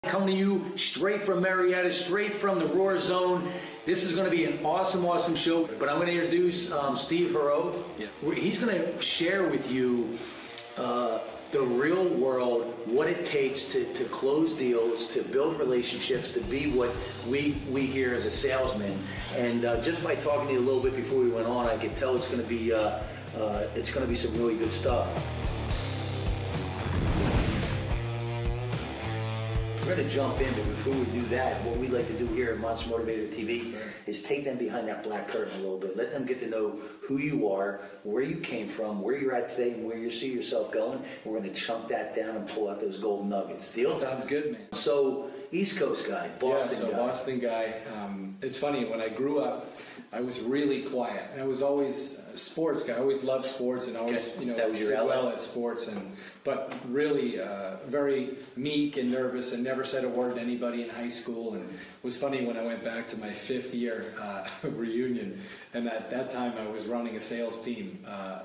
Coming to you straight from Marietta, straight from the Roar Zone. This is going to be an awesome, awesome show. But I'm going to introduce Steve Heroux. Yeah. He's going to share with you the real world, what it takes to close deals, to build relationships, to be what we hear as a salesman. And just by talking to you a little bit before we went on, I could tell it's going to be some really good stuff. We're going to jump in, but before we do that, what we like to do here at Monster Motivator TV is take them behind that black curtain a little bit. Let them get to know who you are, where you came from, where you're at today, and where you see yourself going. We're going to chunk that down and pull out those golden nuggets. Deal? Sounds good, man. So, East Coast guy, Boston guy. Boston guy. It's funny, when I grew up, I was really quiet. I was always a sports guy. I always loved sports and always, that was your did well at sports. But really very meek and nervous and never said a word to anybody in high school. And it was funny when I went back to my 5th year reunion, and at that time I was running a sales team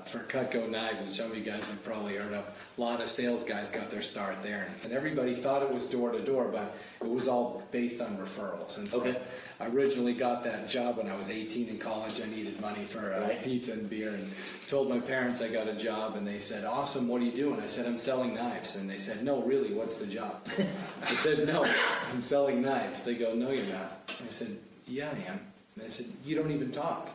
for Cutco Knives, which some of you guys have probably heard of. A lot of sales guys got their start there. And everybody thought it was door to door, but it was all based on referrals. And so I originally got that job when I was 18 in college. I needed money for pizza and beer, and told my parents I got a job, and they said, "Awesome, what are you doing?" I said, "I'm selling knives." And they said, "No, really, what's the job?" I said, "No, I'm selling knives." They go, "No, you're not." I said, "Yeah, I am." And they said, "You don't even talk."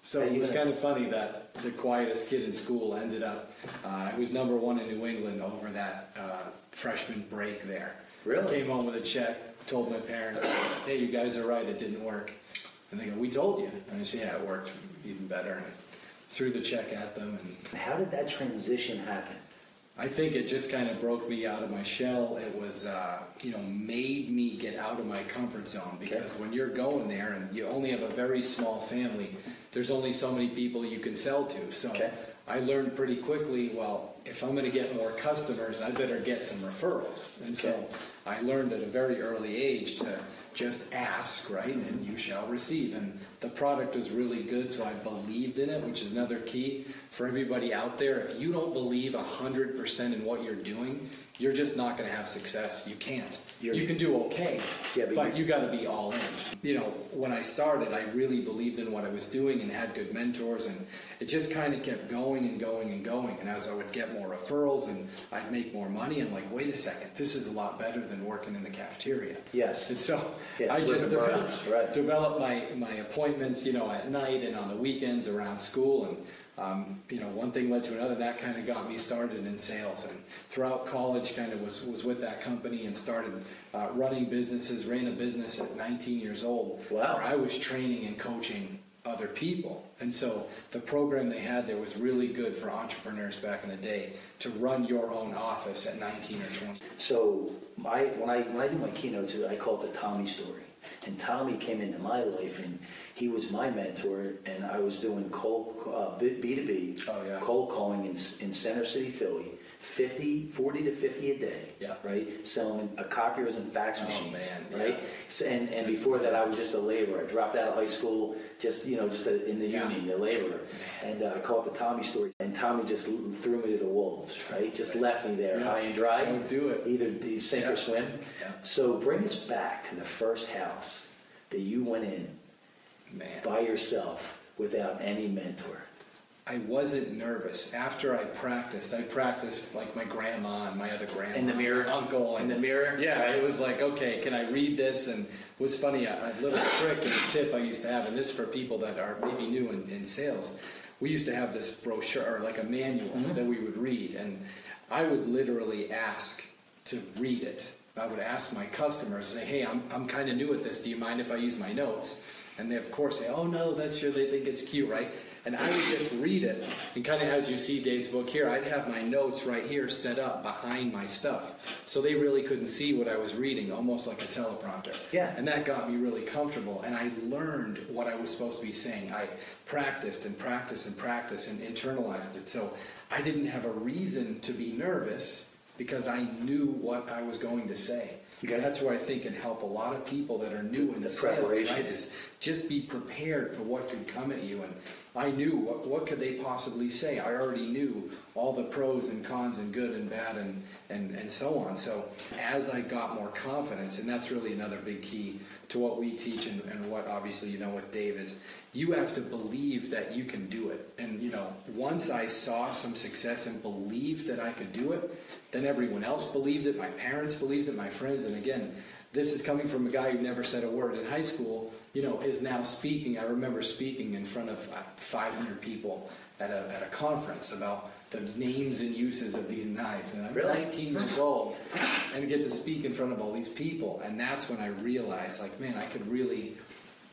So it was kind of funny that the quietest kid in school ended up, I was #1 in New England over that freshman break there. Really? Came home with a check, told my parents, "Hey, you guys are right, it didn't work." And they go, "We told you." And I said, "Yeah, it worked even better." And threw the check at them. And how did that transition happen? I think it just kind of broke me out of my shell. It was, made me get out of my comfort zone, because when you're going there and you only have a very small family, there's only so many people you can sell to. So I learned pretty quickly, well, if I'm going to get more customers, I better get some referrals. And so I learned at a very early age to just ask, right, and you shall receive. And the product was really good, so I believed in it, which is another key for everybody out there. If you don't believe 100% in what you're doing, you're just not going to have success. You can't. You can do okay, but you got to be all in. You know, when I started, I really believed in what I was doing and had good mentors, and it just kind of kept going and going and going. And as I would get more referrals and I'd make more money, I'm like, wait a second, this is a lot better than working in the cafeteria. Yes. And so I just developed my appointments, at night and on the weekends around school, and one thing led to another. That kind of got me started in sales, and throughout college kind of was with that company and started running businesses. Ran a business at 19 years old. Wow. Where I was training and coaching other people. And so the program they had there was really good for entrepreneurs back in the day, to run your own office at 19 or 20. So when I do my keynotes, I call it the Tommy story. And Tommy came into my life, and he was my mentor, and I was doing B2B, cold calling in Center City, Philly, 40 to 50 a day, right? Selling copiers and fax machines, right? Yeah. And before that, I was just a laborer. I dropped out of high school, in the union, the laborer. And I call it the Tommy story. And Tommy just threw me to the wolves, right? Just left me there high and dry. Don't do it. Either sink or swim. Yeah. So bring us back to the first house that you went in by yourself without any mentor. I wasn't nervous. After I practiced like my grandma and my other grandma. In the mirror? My uncle. In the mirror? Yeah, it was like, okay, can I read this? And it was funny, a little trick and a tip I used to have, and this for people that are maybe new in sales. We used to have this brochure, or like a manual that we would read, and I would literally ask to read it. I would ask my customers, say, "Hey, I'm kind of new at this. Do you mind if I use my notes?" And they, of course, say, "Oh, no, that's sure. They think it's cute, right?" And I would just read it. And kind of as you see Dave's book here, I'd have my notes right here set up behind my stuff. So they really couldn't see what I was reading, almost like a teleprompter. Yeah. And that got me really comfortable. And I learned what I was supposed to be saying. I practiced and practiced and practiced and internalized it. So I didn't have a reason to be nervous, because I knew what I was going to say. Okay. That's where I think can help a lot of people that are new in sales, right? Is just be prepared for what could come at you. And I knew what could they possibly say. I already knew all the pros and cons and good and bad and so on. So as I got more confidence, and that's really another big key to what we teach and what obviously you know what Dave is, you have to believe that you can do it. And once I saw some success and believed that I could do it, then everyone else believed it, my parents believed it, my friends. And again, this is coming from a guy who never said a word in high school, is now speaking. I remember speaking in front of 500 people at a conference about the names and uses of these knives. And I'm 19 years old and get to speak in front of all these people. And that's when I realized, like, man, I could really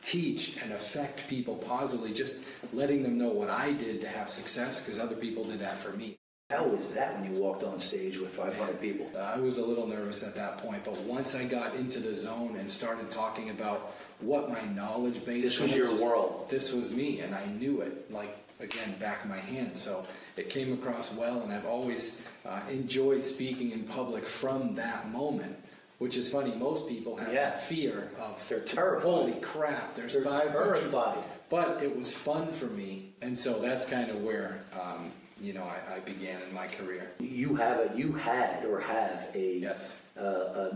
teach and affect people positively, just letting them know what I did to have success, because other people did that for me. How was that when you walked on stage with 500 people? I was a little nervous at that point, but once I got into the zone and started talking about what my knowledge base was. This was your world. This was me, and I knew it, like, again, back of my hand. So it came across well, and I've always enjoyed speaking in public from that moment, which is funny. Most people have that fear of, they're terrified. Holy crap, they're terrified. But it was fun for me, and so that's kind of where I began in my career. You had or have a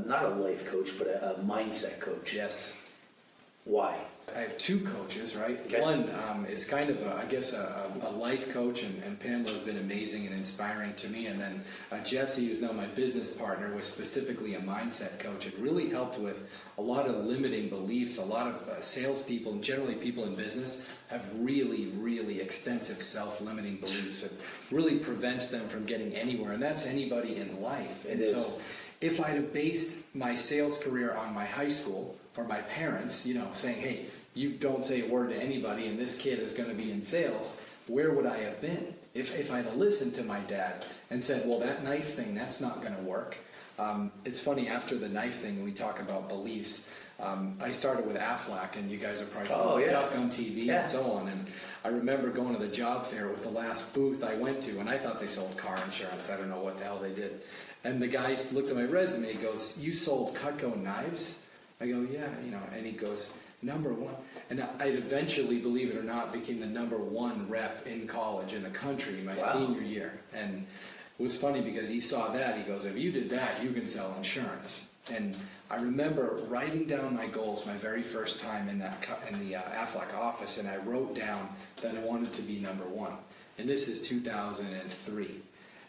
not a life coach, but a mindset coach. Yes. Why? I have two coaches, right? Okay. One is kind of, a life coach, and Pamela's been amazing and inspiring to me. And then Jesse, who's now my business partner, was specifically a mindset coach. It really helped with a lot of limiting beliefs. A lot of salespeople, and generally people in business, have really, really extensive self-limiting beliefs. It really prevents them from getting anywhere, and that's anybody in life. And so if I'd have based my sales career on my high school or my parents, saying, hey, you don't say a word to anybody and this kid is going to be in sales, where would I have been? If I'd have listened to my dad and said, well, that knife thing, that's not going to work. It's funny, after the knife thing, we talk about beliefs. I started with Aflac, and you guys are probably Duck on TV and so on. And I remember going to the job fair. It was the last booth I went to, and I thought they sold car insurance. I don't know what the hell they did. And the guy looked at my resume. He goes, "You sold Cutco knives?" I go, "Yeah, And he goes, #1. And I eventually, believe it or not, became the #1 rep in college in the country my senior year. And it was funny because he saw that. He goes, if you did that, you can sell insurance. And I remember writing down my goals my very first time in the Aflac office, and I wrote down that I wanted to be #1. And this is 2003.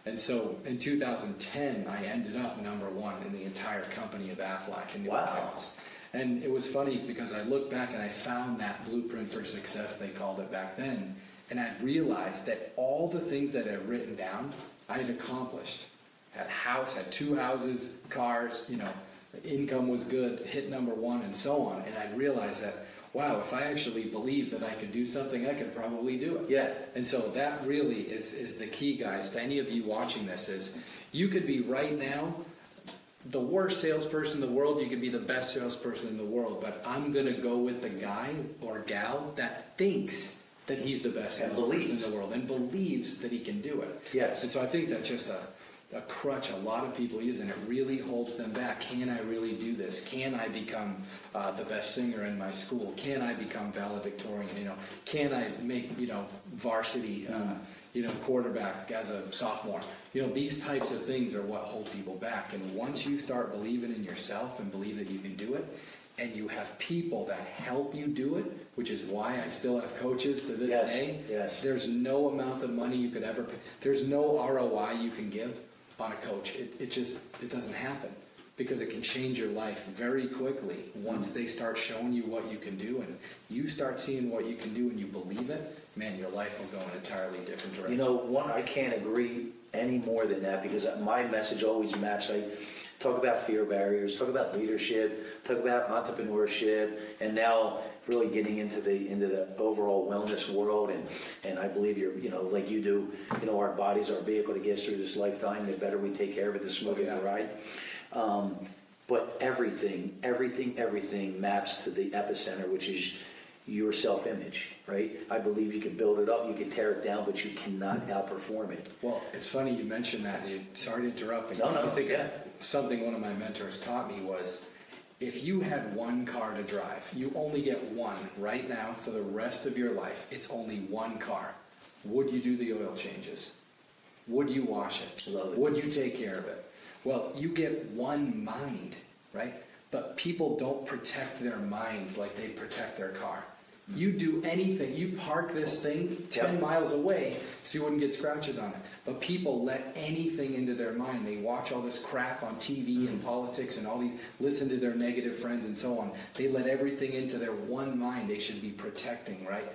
And so in 2010, I ended up #1 in the entire company of Aflac in new accounts. And it was funny because I looked back and I found that blueprint for success, they called it back then. And I realized that all the things that I had written down, I had accomplished. Had house, had 2 houses, cars, income was good, hit #1 and so on. And I realized that, wow, if I actually believed that I could do something, I could probably do it. Yeah. And so that really is the key, guys, to any of you watching this, is you could be right now the worst salesperson in the world, you could be the best salesperson in the world, but I'm going to go with the guy or gal that thinks that he's the best salesperson in the world and believes that he can do it. Yes. And so I think that's just a crutch a lot of people use, and it really holds them back. Can I really do this? Can I become the best singer in my school? Can I become valedictorian? Can I make varsity quarterback as a sophomore? These types of things are what hold people back. And once you start believing in yourself and believe that you can do it, and you have people that help you do it, which is why I still have coaches to this day. Yes. There's no amount of money you could ever pay. There's no ROI you can give on a coach. It doesn't happen, because it can change your life very quickly once they start showing you what you can do, and you start seeing what you can do and you believe it. Man, your life will go in an entirely different direction. I can't agree any more than that, because my message always maps. I talk about fear barriers, talk about leadership, talk about entrepreneurship, and now really getting into the overall wellness world. And I believe you're, like you do, our body's our vehicle to get us through this lifetime. The better we take care of it, the smoother the ride. But everything maps to the epicenter, which is your self-image, right? I believe you can build it up, you can tear it down, but you cannot outperform it. Well, it's funny you mentioned that. Sorry to interrupt, but I think of something one of my mentors taught me was, If you had one car to drive, you only get one right now for the rest of your life. It's only one car. Would you do the oil changes? Would you wash it? Love it. Would you take care of it? Well, you get one mind, right? But people don't protect their mind like they protect their car. You do anything, you park this thing 10 miles away so you wouldn't get scratches on it. But people let anything into their mind. They watch all this crap on TV and politics and all these, listen to their negative friends and so on. They let everything into their one mind they should be protecting, right?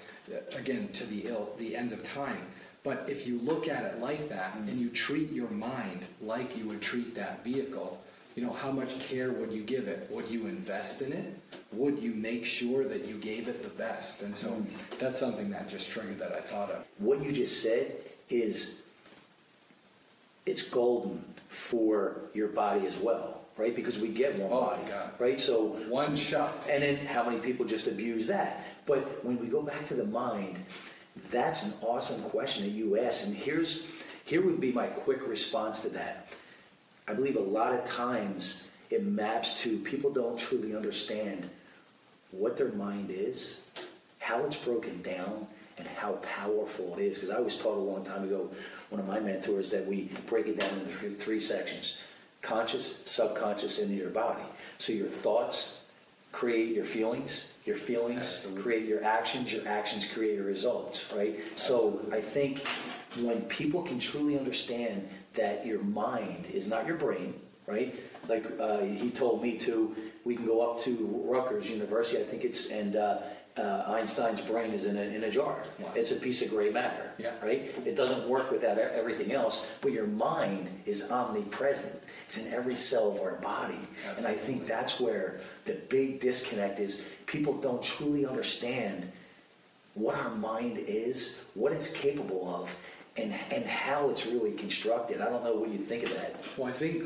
Again, to the ends of time. But if you look at it like that and you treat your mind like you would treat that vehicle, you know, how much care would you give it? Would you invest in it? Would you make sure that you gave it the best? And so that's something that just triggered that I thought of. What you just said is, it's golden for your body as well, right? Because we get one body, right? So one shot. And then how many people just abuse that? But when we go back to the mind, that's an awesome question that you asked. And here would be my quick response to that. I believe a lot of times it maps to people don't truly understand what their mind is, how it's broken down, and how powerful it is. Because I was taught a long time ago, one of my mentors, that we break it down into three sections: conscious, subconscious, and your body. So your thoughts create your feelings create your actions create your results, right? So I think when people can truly understand that your mind is not your brain, right? Like he told me to, we can go up to Rutgers University, I think it's, and Einstein's brain is in a jar. Wow. It's a piece of gray matter, right? It doesn't work without everything else, but your mind is omnipresent. It's in every cell of our body. Absolutely. And I think that's where the big disconnect is. People don't truly understand what our mind is, what it's capable of, and how it's really constructed. I don't know what you think of that. Well, I think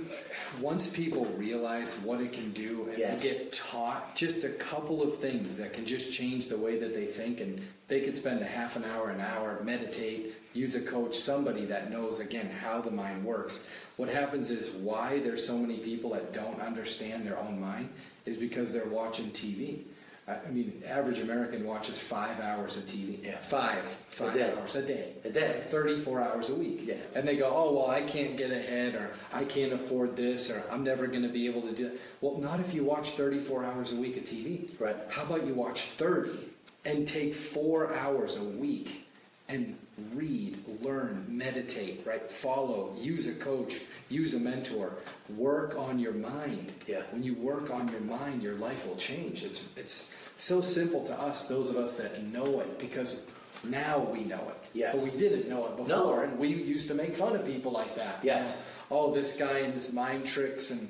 once people realize what it can do and they get taught just a couple of things that can just change the way that they think, and they could spend a half an hour, meditate, use a coach, somebody that knows, again, how the mind works. What happens is why there's so many people that don't understand their own mind is because they're watching TV. I mean, average American watches 5 hours of TV. Yeah. Five hours a day. 34 hours a week. Yeah. And they go, oh, well, I can't get ahead, or I can't afford this, or I'm never going to be able to do it. Well, not if you watch 34 hours a week of TV. Right. How about you watch 30 and take 4 hours a week and read, learn, meditate, right? Follow, use a coach, use a mentor, work on your mind. Yeah. When you work on your mind, your life will change. It's so simple to us, those of us that know it, because now we know it. Yes. But we didn't know it before, and we used to make fun of people like that. Yes. Oh, this guy and his mind tricks and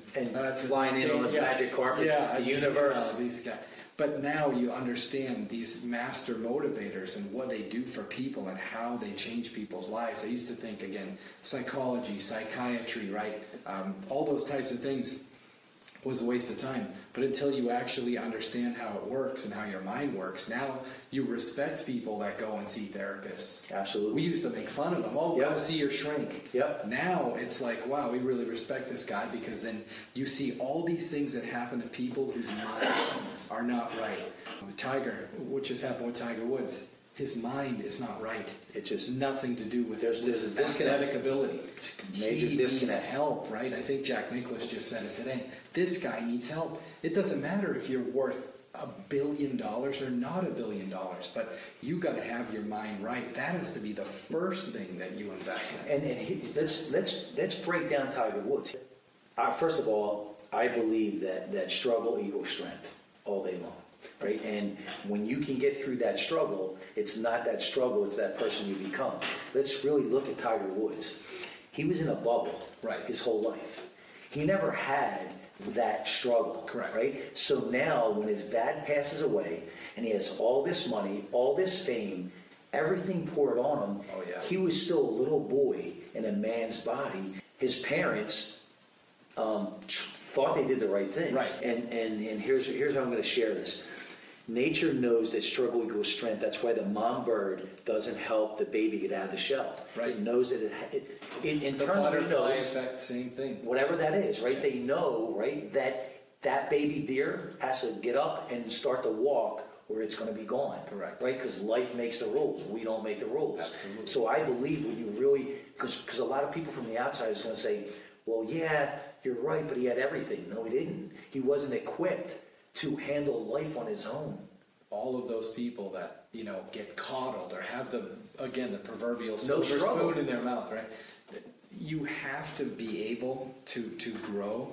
flying in on his magic carpet, the universe. These guys. But now you understand these master motivators and what they do for people and how they change people's lives. I used to think, again, psychology, psychiatry, right? All those types of things was a waste of time. But until you actually understand how it works and how your mind works, now you respect people that go and see therapists. Absolutely. We used to make fun of them. Oh, go see your shrink. Yep. Now it's like, wow, we really respect this guy, because then you see all these things that happen to people whose minds are not right. Tiger, what just happened with Tiger Woods? His mind is not right. It just nothing to do with there's a disconnect. Athletic ability. Major disconnect. Needs help, right? I think Jack Nicklaus just said it today. This guy needs help. It doesn't matter if you're worth $1 billion or not $1 billion, but you got to have your mind right. That has to be the first thing that you invest in. And let's break down Tiger Woods. First of all, I believe that struggle equals strength all day long. Right? And when you can get through that struggle, it's not that struggle, it's that person you become. Let's really look at Tiger Woods. He was in a bubble his whole life. He never had that struggle. Correct. Right? So now when his dad passes away and he has all this money, all this fame, everything poured on him, he was still a little boy in a man's body. His parents thought they did the right thing. Right. And here's how I'm going to share this. Nature knows that struggle equals strength. That's why the mom bird doesn't help the baby get out of the shell. Right. It knows that it internally the butterfly knows. Effect, same thing. Whatever that is, right? Yeah. They know, right, that that baby deer has to get up and start to walk or it's going to be gone. Correct. Right? Because life makes the rules. We don't make the rules. Absolutely. So I believe when you really, because a lot of people from the outside is going to say, well, yeah, you're right, but he had everything. No, he didn't. He wasn't equipped to handle life on his own. All of those people that, you know, get coddled or have the proverbial No silver struggle. spoon in their mouth, right? You have to be able to grow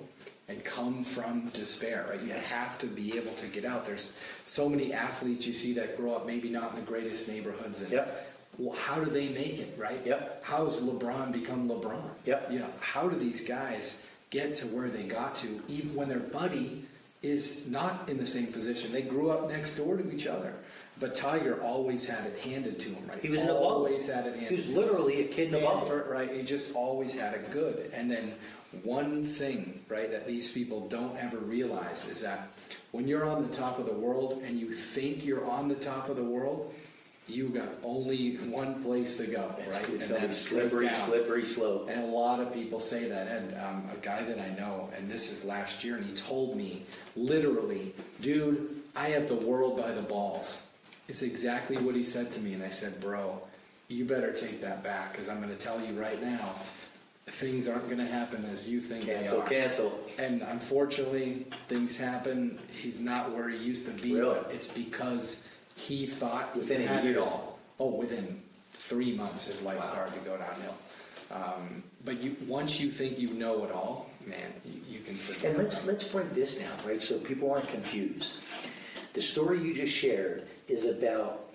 and come from despair, right? You Yes. have to be able to get out. There's so many athletes you see that grow up maybe not in the greatest neighborhoods. And, Yep. well, how do they make it, right? Yep. How does LeBron become LeBron? Yep. You know, how do these guys get to where they got to, even when their buddy is not in the same position? They grew up next door to each other. But Tiger always had it handed to him, right? He was in the bubble. Always had it handed. He was literally a kid in the bubble. Stanford, right? He just always had it good. And then one thing, right, that these people don't ever realize is that when you're on the top of the world and you think you're on the top of the world, you got only one place to go, right? It's and going to be that's slippery, down. slippery slope. And a lot of people say that. And a guy that I know, and this is last year, and he told me literally, dude, I have the world by the balls. It's exactly what he said to me. And I said, bro, you better take that back, because I'm going to tell you right now, things aren't going to happen as you think they are. Cancel. And unfortunately, things happen. He's not where he used to be, Really? but it's because he thought Within he a had year. it all. Oh, within 3 months, his life started to go downhill. But once you think you know it all, man, you can forget. And let's break this down, right? So people aren't confused. The story you just shared is about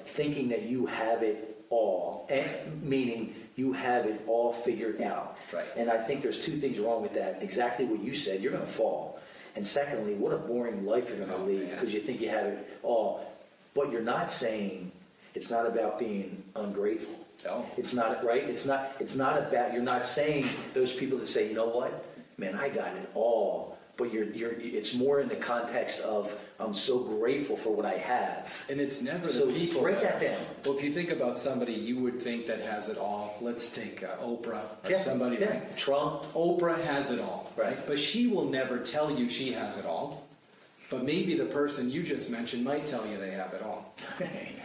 thinking that you have it all, and meaning you have it all figured out. Right. And I think there's two things wrong with that. Exactly what you said. You're going to fall. And secondly, what a boring life you're going to lead because you think you have it all. But you're not saying it's not about being ungrateful. No. It's not, right? It's not about, you're not saying those people that say, you know what, man, I got it all. But it's more in the context of, I'm so grateful for what I have. And it's never So the people. break that down. Well, if you think about somebody you would think that has it all, let's take Oprah or Yeah, somebody. yeah. Right? Trump. Oprah has it all, Right. But she will never tell you she has it all. But maybe the person you just mentioned might tell you they have it all.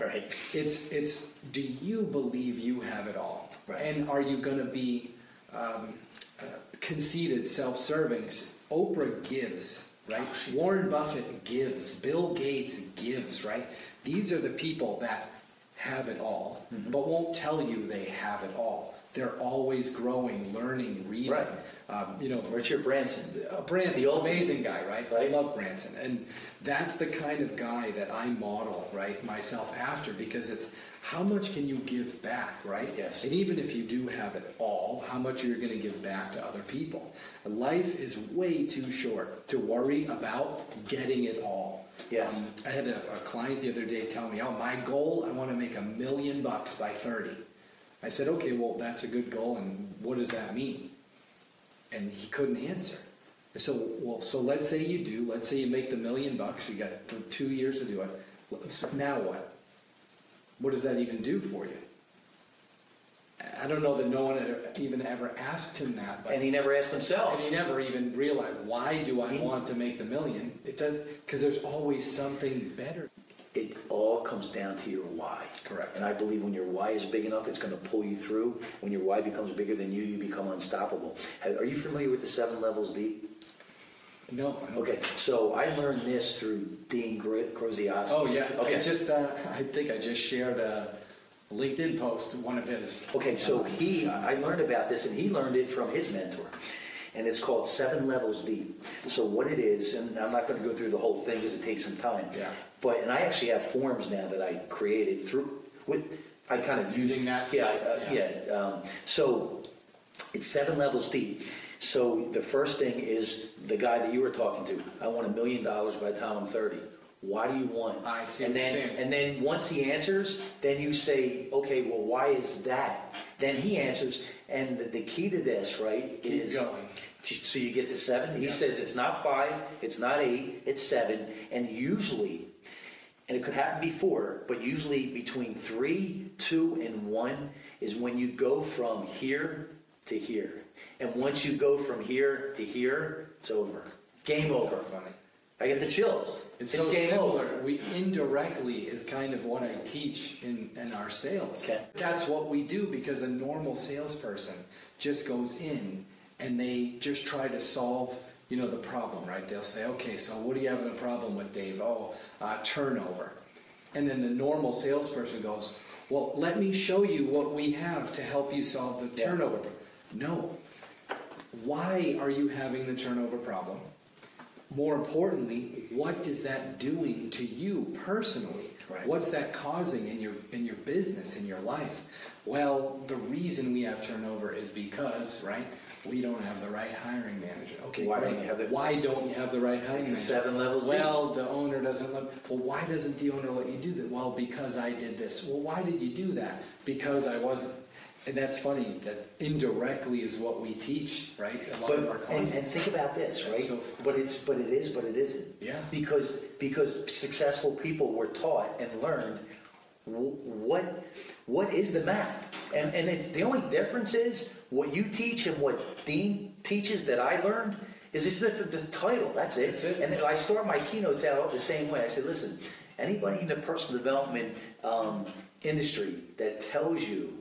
Right. It's do you believe you have it all? Right. And are you going to be conceited, self-serving? Oprah gives, right? Warren Buffett gives. Bill Gates gives, right? These are the people that have it all, but won't tell you they have it all. They're always growing, learning, reading. Right. Richard Branson. Branson, The ultimate. amazing guy, right? Right. I love Branson. And that's the kind of guy that I model, right, myself after, because it's how much can you give back, right? Yes. And even if you do have it all, how much you're going to give back to other people. Life is way too short to worry about getting it all. Yes. I had a client the other day tell me, oh, my goal, I want to make $1 million by 30. I said, okay, well, that's a good goal, and what does that mean? And he couldn't answer. I said, well, so let's say you do. Let's say you make the $1 million. You got 2 years to do it. Now what? What does that even do for you? I don't know that no one had even ever asked him that. But, And he never asked himself. and he never even realized, why do I want to make the $1 million? It does, because there's always something better. It all comes down to your why. Correct. And I believe when your why is big enough, it's going to pull you through. When your why becomes bigger than you become unstoppable. Are you familiar with the 7 levels deep? No. I don't. Okay, so I learned this through Dean Graziosi. Oh, yeah. Okay. I think I just shared a LinkedIn post, one of his. Okay, so I learned about this, and he learned it from his mentor. And it's called 7 Levels Deep. So what it is, and I'm not going to go through the whole thing because it takes some time. Yeah. And I actually have forms now that I created I kind of Using that system. So it's 7 levels deep. So the first thing is the guy that you were talking to. I want $1 million by the time I'm 30. Why do you want? I see and what you're then, saying. And then once he answers, then you say, okay, well, why is that? Then he answers, and the key to this, right, is going. So you get to 7. He Yeah. says it's not 5, it's not 8, it's 7, and usually, and it could happen before, but usually between 3, 2, and 1 is when you go from here to here. And once you go from here to here, it's over. Game over. So funny. I get the chills. It's so game similar. over. We indirectly is kind of what I teach in our sales. Okay. That's what we do, because a normal salesperson just goes in and they just try to solve, the problem, right? They'll say, okay, so what are you having a problem with, Dave? Oh, turnover. And then the normal salesperson goes, well, let me show you what we have to help you solve the turnover. No. Why are you having the turnover problem? More importantly, what is that doing to you personally? Right. What's that causing in your business, in your life? Well, the reason we have turnover is because, right, we don't have the right hiring manager. Okay, Why great. don't you have the- Why don't you have the right hiring It's manager? 7 levels deep. Well, the owner doesn't let. Well, why doesn't the owner let you do that? Well, because I did this. Well, why did you do that? Because I wasn't. And that's funny, that indirectly is what we teach, right? A lot of our clients. And think about this, right? So, but it isn't. Yeah. Because successful people were taught and learned what is the map, and the only difference is what you teach and what Dean teaches that I learned is it's the title. That's it. That's it. And I start my keynotes out the same way. I said, listen, anybody in the personal development industry that tells you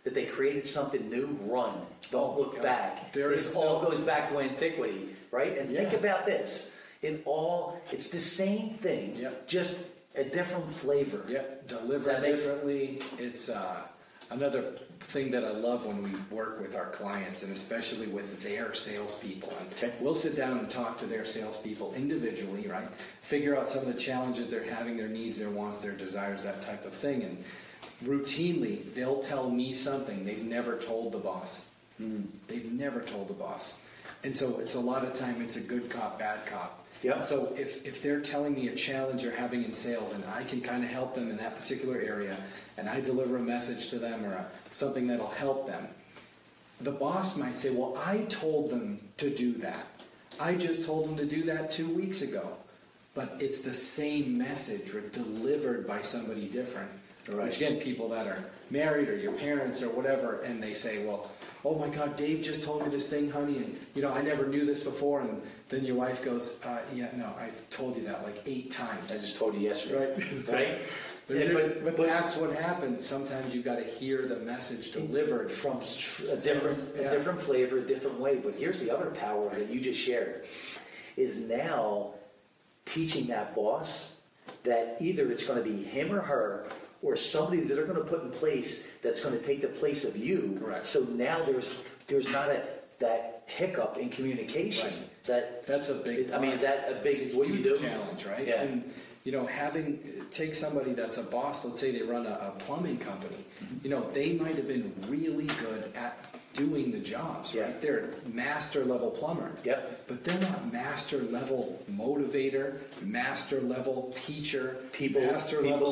that they created something new, run. Don't look back. This all goes back to antiquity, right? And think about this. It's the same thing, just a different flavor. Yep, delivered differently. It's another thing that I love when we work with our clients, and especially with their salespeople. And we'll sit down and talk to their salespeople individually, right? Figure out some of the challenges they're having, their needs, their wants, their desires, that type of thing. And routinely, they'll tell me something they've never told the boss. They've never told the boss. And so it's a lot of time, it's a good cop, bad cop. Yeah. So if they're telling me a challenge they're having in sales, and I can kind of help them in that particular area, and I deliver a message to them or something that'll help them, the boss might say, well, I told them to do that. I just told them to do that 2 weeks ago. But it's the same message delivered by somebody different. Right. Which again, people that are married or your parents or whatever, and they say, well, oh my God, Dave just told me this thing, honey, and I never knew this before. And then your wife goes, yeah, no, I've told you that like 8 times. I just told you yesterday. Right? Right? But that's what happens. Sometimes you've got to hear the message delivered from a different flavor, a different way. But here's the other power that you just shared, is now teaching that boss that either it's going to be him or her, or somebody that they're going to put in place that's going to take the place of you. Correct. So now there's not that hiccup in communication. Right. That's a big. I mean, is that a big it's a what you do? Challenge, right? Yeah. And take somebody that's a boss. Let's say they run a plumbing company. They might have been really good at doing the jobs, right? Yeah. They're master level plumber. Yep. But they're not master level motivator, master level teacher, people level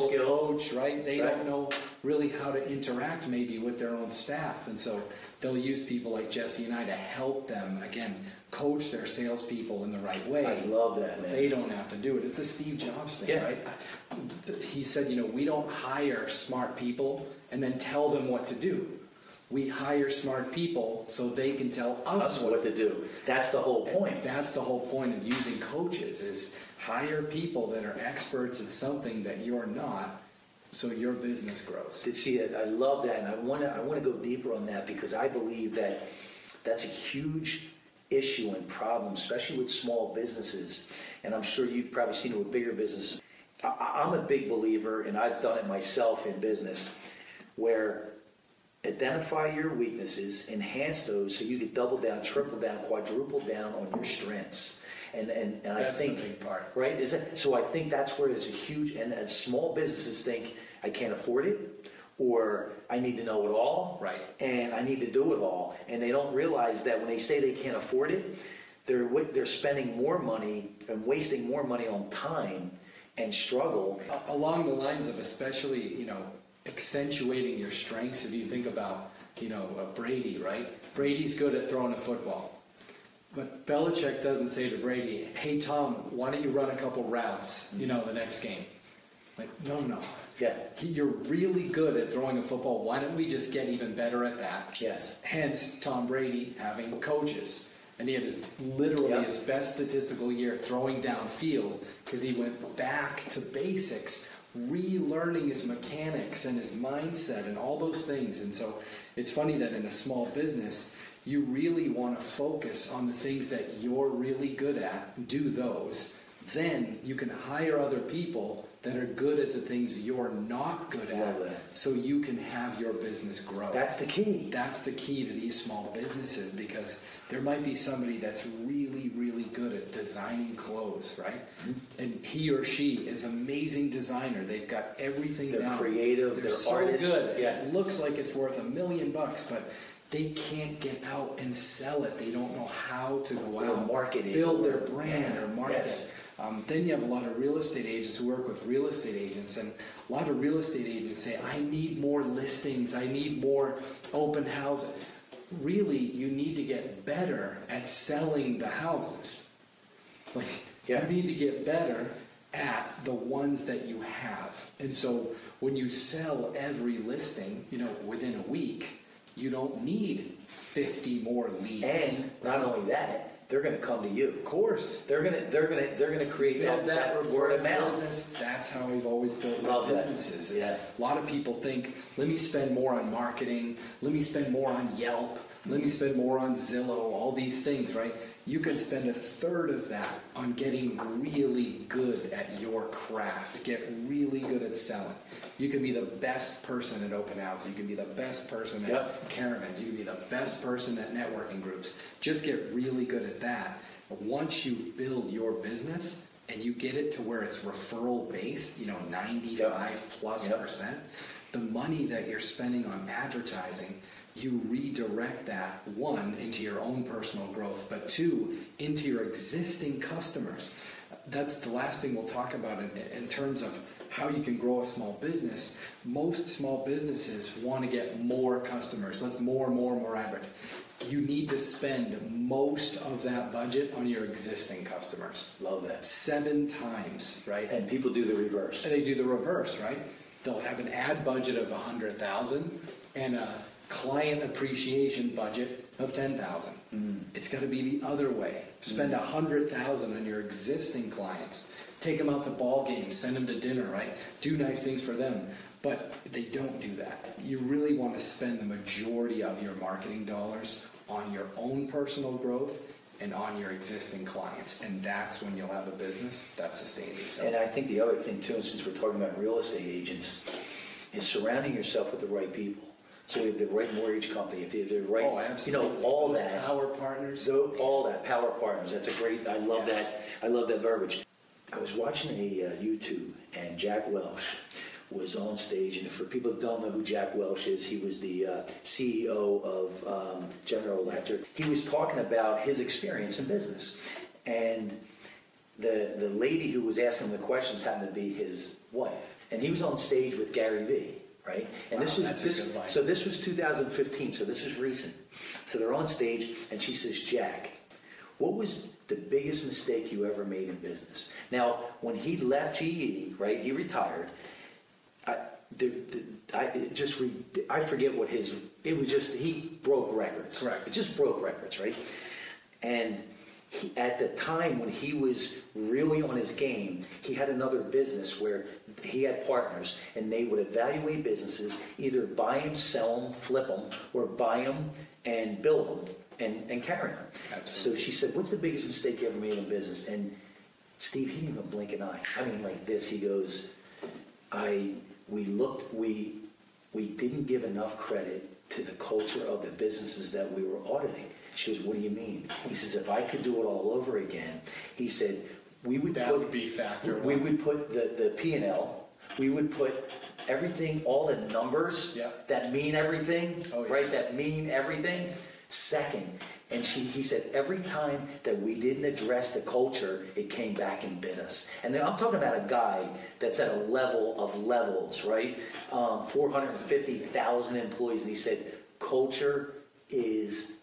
skills. coach, right? They Right. don't know really how to interact maybe with their own staff. And so they'll use people like Jesse and I to help them, again, coach their salespeople in the right way. I love that, man. They don't have to do it. It's a Steve Jobs thing, Yeah. right? He said, we don't hire smart people and then tell them what to do. We hire smart people so they can tell us what to do. That's the whole point. That's the whole point of using coaches, is hire people that are experts at something that you're not, so your business grows. See, I love that, and I want to go deeper on that, because I believe that that's a huge issue and problem, especially with small businesses. And I'm sure you've probably seen it with bigger businesses. I'm a big believer, and I've done it myself in business, where identify your weaknesses, enhance those so you can double down, triple down, quadruple down on your strengths. And that's I think the big part, right? So I think that's where it's a huge. And as small businesses think, I can't afford it, or I need to know it all, right? And I need to do it all, and they don't realize that when they say they can't afford it, they're spending more money and wasting more money on time and struggle. Along the lines of especially, accentuating your strengths. If you think about, Brady, right? Brady's good at throwing a football. But Belichick doesn't say to Brady, hey, Tom, why don't you run a couple routes, the next game? Like, no. Yeah. You're really good at throwing a football. Why don't we just get even better at that? Yes. Hence, Tom Brady having coaches. and he had literally his best statistical year throwing downfield because he went back to basics, relearning his mechanics and his mindset and all those things. And so it's funny that in a small business, you really want to focus on the things that you're really good at, do those. Then you can hire other people that are good at the things you're not good at, so you can have your business grow. That's the key. That's the key to these small businesses, because there might be somebody that's really, really good at designing clothes, right? Mm-hmm. And he or she is an amazing designer. They've got everything down. They're creative, they're so artists. Good. Yeah. It looks like it's worth $1 million, but they can't get out and sell it. They don't know how to go out, market it, build their brand or market. Yes. Then you have a lot of real estate agents who work with real estate agents, and a lot of real estate agents say, I need more listings, I need more open houses. Really, you need to get better at selling the houses. You need to get better at the ones that you have. And so when you sell every listing, within a week, you don't need 50 more leads. And not only that, they're going to come to you. Of course, they're going to create that word of mouth. Business. That's how we've always built businesses. Yeah. A lot of people think, let me spend more on marketing, let me spend more on Yelp, let me spend more on Zillow, all these things, right? You can spend a third of that on getting really good at your craft, get really good at selling. You can be the best person at open houses. You can be the best person at caravans. You can be the best person at networking groups. Just get really good at that. Once you build your business and you get it to where it's referral based, 95+%, the money that you're spending on advertising, you redirect that, one, into your own personal growth, but two, into your existing customers. That's the last thing we'll talk about in terms of how you can grow a small business. Most small businesses want to get more customers. Let's more advertising. You need to spend most of that budget on your existing customers. Love that. 7 times, right? And people do the reverse. And they do the reverse, right? They'll have an ad budget of $100,000 and a client appreciation budget of $10,000. It's got to be the other way. Spend $100,000 on your existing clients. Take them out to ball games, send them to dinner, right? Do nice things for them. But they don't do that. You really want to spend the majority of your marketing dollars on your own personal growth and on your existing clients. And that's when you'll have a business that sustains itself. And I think the other thing too, since we're talking about real estate agents, is surrounding yourself with the right people. So you have the right mortgage company, if you have the right, all those that. Power partners. All that, power partners. That's a great, I love that. I love that verbiage. I was watching a YouTube, and Jack Welch was on stage, and for people that don't know who Jack Welch is, he was the CEO of General Electric. He was talking about his experience in business, and the lady who was asking him the questions happened to be his wife, and he was on stage with Gary Vee, right? And wow, this was 2015, so this was recent. So they're on stage, and she says, Jack, what was the biggest mistake you ever made in business? Now, when he left GE, right, he retired. I forget what it was just, he broke records. Correct. It just broke records, right? And at the time when he was really on his game, he had another business where he had partners, and they would evaluate businesses, either buy them, sell them, flip them, or buy them and build them and carry them. Absolutely. So she said, what's the biggest mistake you ever made in business? And Steve, he didn't even blink an eye. I mean, like this, he goes, we didn't give enough credit to the culture of the businesses that we were auditing. She goes, what do you mean? He says, if I could do it all over again, he said, we would put the P&L, we would put everything, all the numbers that mean everything, right? That mean everything. Second, and he said, every time that we didn't address the culture, it came back and bit us. And then I'm talking about a guy that's at a level of levels, right? 450,000 employees, and he said, culture is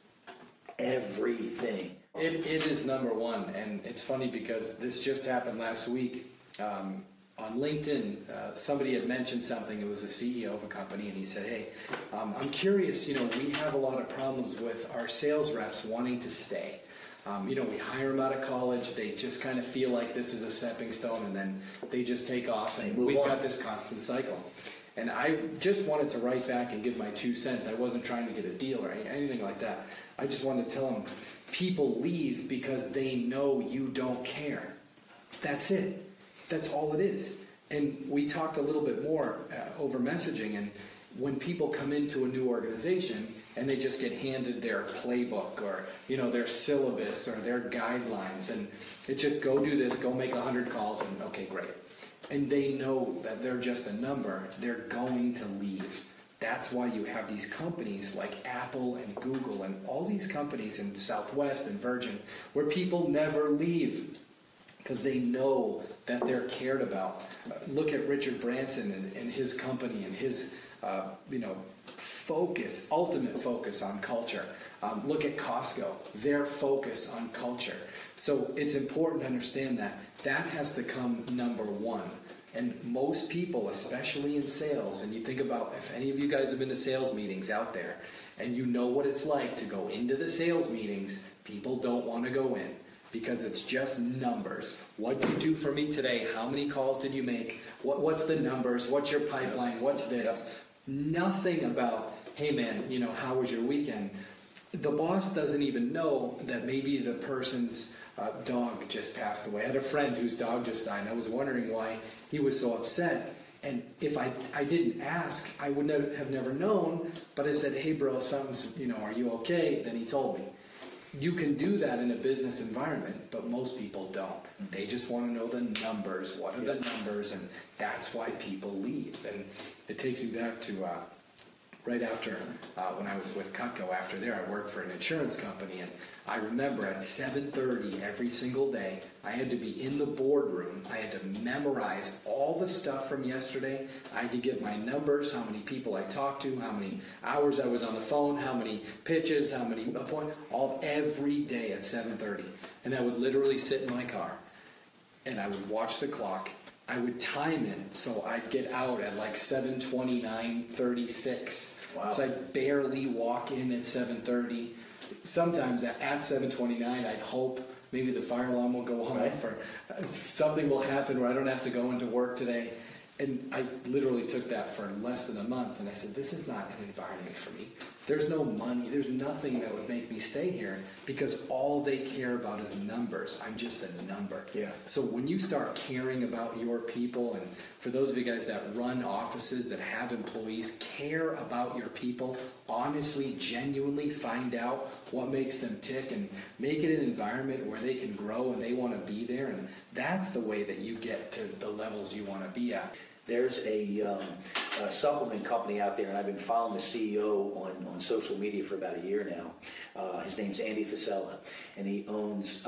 everything. It is number one, and it's funny because this just happened last week. On LinkedIn, somebody had mentioned something. It was a CEO of a company, and he said, hey, I'm curious, we have a lot of problems with our sales reps wanting to stay. We hire them out of college. They just kind of feel like this is a stepping stone, and then they just take off. And we've got this constant cycle. And I just wanted to write back and give my 2 cents. I wasn't trying to get a deal or anything like that. I just wanted to tell them, people leave because they know you don't care. That's it. That's all it is. And we talked a little bit more over messaging, and when people come into a new organization and they just get handed their playbook or their syllabus or their guidelines, and it's just go do this, go make 100 calls, and okay, great. And they know that they're just a number, they're going to leave. That's why you have these companies like Apple and Google and all these companies in Southwest and Virgin where people never leave because they know that they're cared about. Look at Richard Branson and his company and his focus, ultimate focus on culture. Look at Costco, their focus on culture. So it's important to understand that has to come number one. And most people, especially in sales, and you think about if any of you guys have been to sales meetings out there, and you know what it's like to go into the sales meetings, people don't want to go in because it's just numbers. What did you do for me today? How many calls did you make? What's the numbers? What's your pipeline? What's this? Yep. Nothing about, hey man, how was your weekend? The boss doesn't even know that maybe the person's dog just passed away. I had a friend whose dog just died, and I was wondering why he was so upset. And if I didn't ask, I would have never known, but I said, hey bro, something's, are you okay? Then he told me. You can do that in a business environment, but most people don't. They just want to know the numbers. What are the numbers? And that's why people leave. And it takes me back to right after, when I was with Cutco, after there, I worked for an insurance company, and I remember at 7:30 every single day, I had to be in the boardroom. I had to memorize all the stuff from yesterday. I had to get my numbers, how many people I talked to, how many hours I was on the phone, how many pitches, how many appointments, all every day at 7:30. And I would literally sit in my car, and I would watch the clock. I would time it so I'd get out at like 7:29:36. Wow. So I'd barely walk in at 7:30. Sometimes at 7:29, I'd hope maybe the fire alarm will go off or something will happen where I don't have to go into work today. And I literally took that for less than a month, and I said, this is not an environment for me. There's no money. There's nothing that would make me stay here because all they care about is numbers. I'm just a number. Yeah. So when you start caring about your people, and for those of you guys that run offices, that have employees, care about your people, honestly, genuinely find out what makes them tick and make it an environment where they can grow and they want to be there. And that's the way that you get to the levels you want to be at. There's a supplement company out there, and I've been following the CEO on social media for about a year now. His name's Andy Frisella, and he owns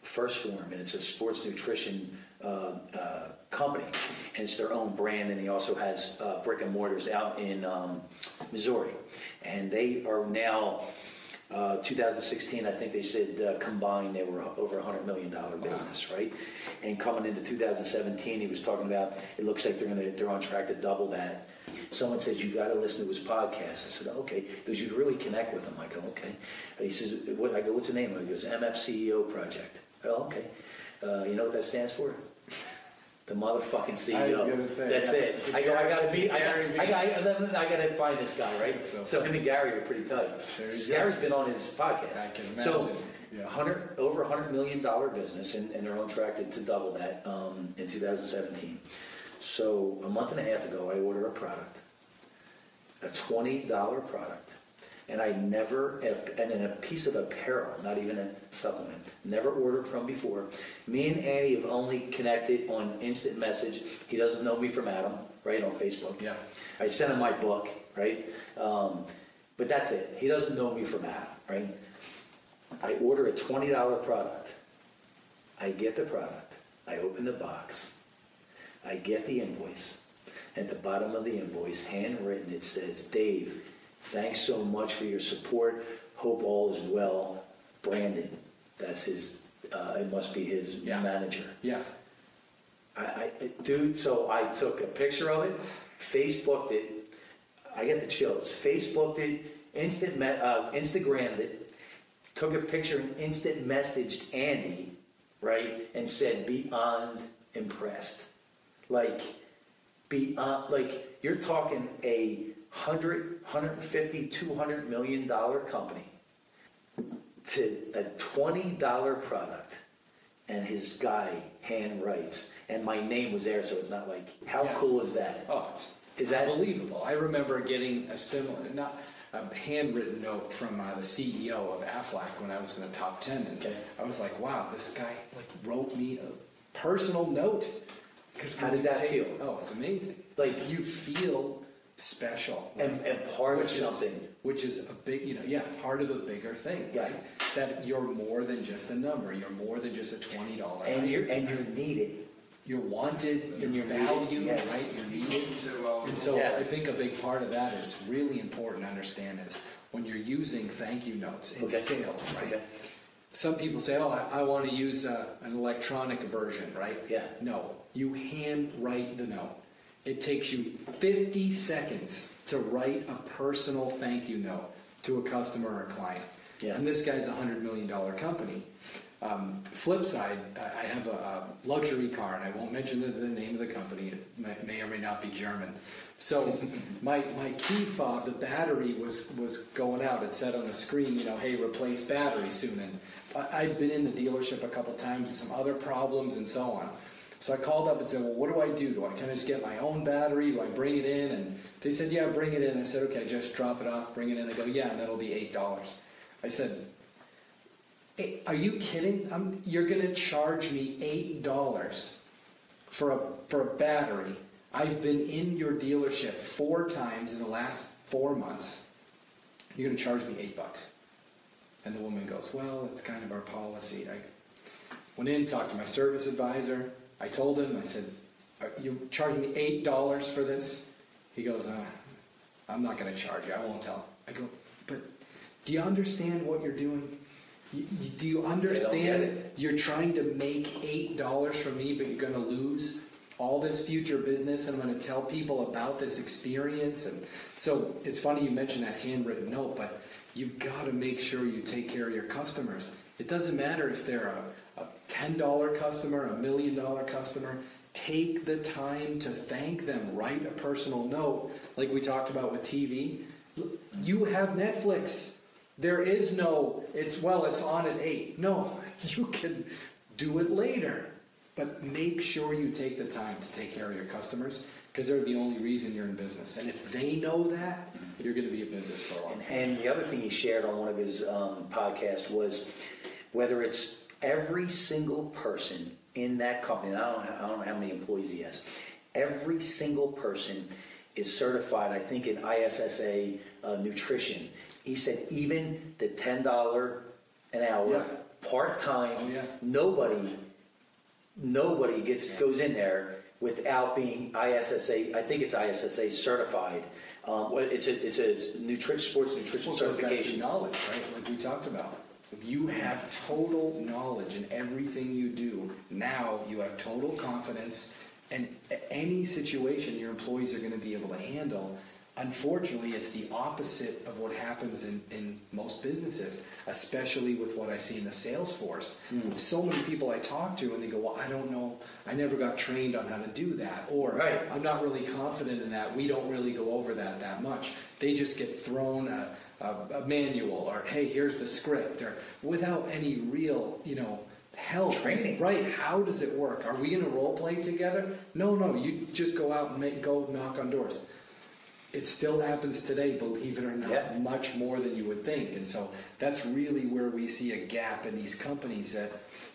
First Form, and it's a sports nutrition company, and it's their own brand, and he also has brick and mortars out in Missouri. And they are now, 2016, I think they said combined they were over $100 million business, right? And coming into 2017, he was talking about it looks like they're on track to double that. Someone said you got to listen to his podcast. I said okay, because you'd really connect with him. I go okay. He says I go what's the name of it? He goes MFCEO Project. Oh okay. You know what that stands for? The motherfucking CEO. That's it. I gotta find this guy, right? So him and Gary are pretty tight. Gary's been on his podcast. I can imagine. So over $100 million business, and they're on track to double that in 2017. So a month and a half ago, I ordered a product, a $20 product. And and in a piece of apparel, not even a supplement, never ordered from before. Me and Annie have only connected on instant message. He doesn't know me from Adam, right, on Facebook. Yeah. I sent him my book, right? But that's it. He doesn't know me from Adam, right? I order a $20 product. I get the product. I open the box. I get the invoice. At the bottom of the invoice, handwritten, it says, Dave, thanks so much for your support. Hope all is well. Brandon. That's his, it must be his manager. Yeah. Dude, so I took a picture of it, Facebooked it. I get the chills. Facebooked it, Instagrammed it, took a picture and instant messaged Andy, right, and said beyond impressed. Like, beyond, like, you're talking a $150, $200 million company to a $20 product, and his guy hand writes, and my name was there, so it's not like, how cool is that? Oh, it's that unbelievable. I remember getting a similar, not a handwritten note from the CEO of Aflac when I was in the top 10, and I was like, wow, this guy like wrote me a personal note. How did that feel? Oh, it's amazing. Like, you feel special and part of something, which is a big, part of a bigger thing, right? That you're more than just a number. You're more than just a $20. And you're needed. You're wanted, and you're valued, right? You're needed. And so I think a big part of that is really important to understand is when you're using thank you notes in sales, right? Some people say, oh, I want to use an electronic version, right? Yeah. No, you hand write the note. It takes you 50 seconds to write a personal thank you note to a customer or a client. Yeah. And this guy's a $100 million company. Flip side, I have a luxury car, and I won't mention the name of the company. It may or may not be German. So my key fob, the battery was going out. It said on the screen, hey, replace battery soon. And I'd been in the dealership a couple times with some other problems and so on. So I called up and said, well, what do I do? Do I kind of just get my own battery? Do I bring it in? And they said, yeah, bring it in. I said, okay, just drop it off, bring it in. They go, yeah, and that'll be $8. I said, hey, are you kidding? You're going to charge me $8 for a battery. I've been in your dealership 4 times in the last 4 months. You're going to charge me $8. And the woman goes, well, it's kind of our policy. I went in, talked to my service advisor. I told him, I said, you charging me $8 for this? He goes, I'm not going to charge you. I won't tell him. I go, but do you understand what you're doing? Do you understand you're trying to make $8 from me, but you're going to lose all this future business, and I'm going to tell people about this experience? And so it's funny you mentioned that handwritten note, but you've got to make sure you take care of your customers. It doesn't matter if they're a $10 customer, $1 million customer. Take the time to thank them. Write a personal note, like we talked about with TV. You have Netflix. There is no, it's on at 8. No, you can do it later. But make sure you take the time to take care of your customers, because they're the only reason you're in business. And if they know that, you're going to be in business for a long time. And the other thing he shared on one of his podcasts was whether it's every single person in that company, and I don't know how many employees he has, every single person is certified, I think, in ISSA nutrition. He said even the $10 an hour part-time, nobody goes in there without being ISSA, I think it's ISSA certified. It's a sports nutrition certification. Knowledge, right? Like we talked about. If you have total knowledge in everything you do, now you have total confidence, and any situation your employees are going to be able to handle. Unfortunately, it's the opposite of what happens in most businesses, especially with what I see in the sales force. So many people I talk to, and they go, well, I don't know, I never got trained on how to do that, or I'm not really confident in that, we don't really go over that much. They just get thrown a manual, or hey, here's the script, or without any real, help. Training. Right, how does it work? Are we going to role play together? No, you just go out and go knock on doors. It still happens today, believe it or not, much more than you would think. And so that's really where we see a gap in these companies that,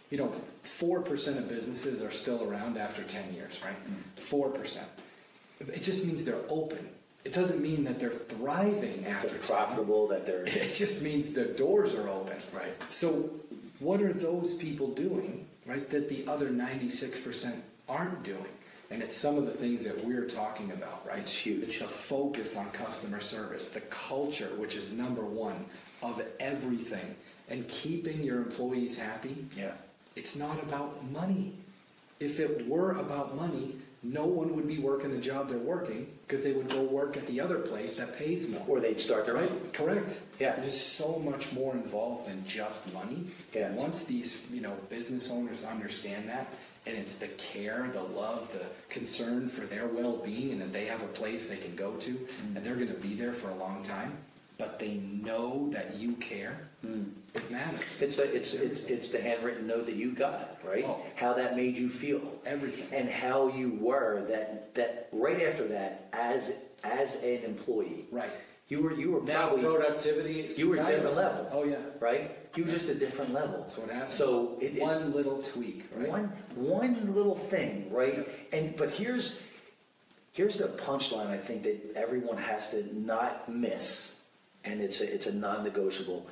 4% of businesses are still around after 10 years, right? 4%. It just means they're open. It doesn't mean that they're thriving after they're profitable, that they're... It just means their doors are open. Right. So what are those people doing, right, that the other 96% aren't doing? And it's some of the things that we're talking about, right? It's huge. It's the focus on customer service, the culture, which is number one of everything, and keeping your employees happy. Yeah. It's not about money. If it were about money, no one would be working the job they're working because they would go work at the other place that pays more. Or they'd start their own. Correct. Yeah. There's so much more involved than just money. Yeah. Once these, business owners understand that, and it's the care, the love, the concern for their well-being, and that they have a place they can go to, and they're going to be there for a long time, but they know that you care, it matters. It's the handwritten note that you got, right? Oh. How that made you feel. Everything. And how you were that right after that as an employee. Right. You were Now probably productivity. you were a different level. Oh yeah. Right? You were just a different level. That's what happens. So it's one little tweak, right? One little thing, right? Yep. But here's the punchline I think that everyone has to not miss, and it's a non-negotiable.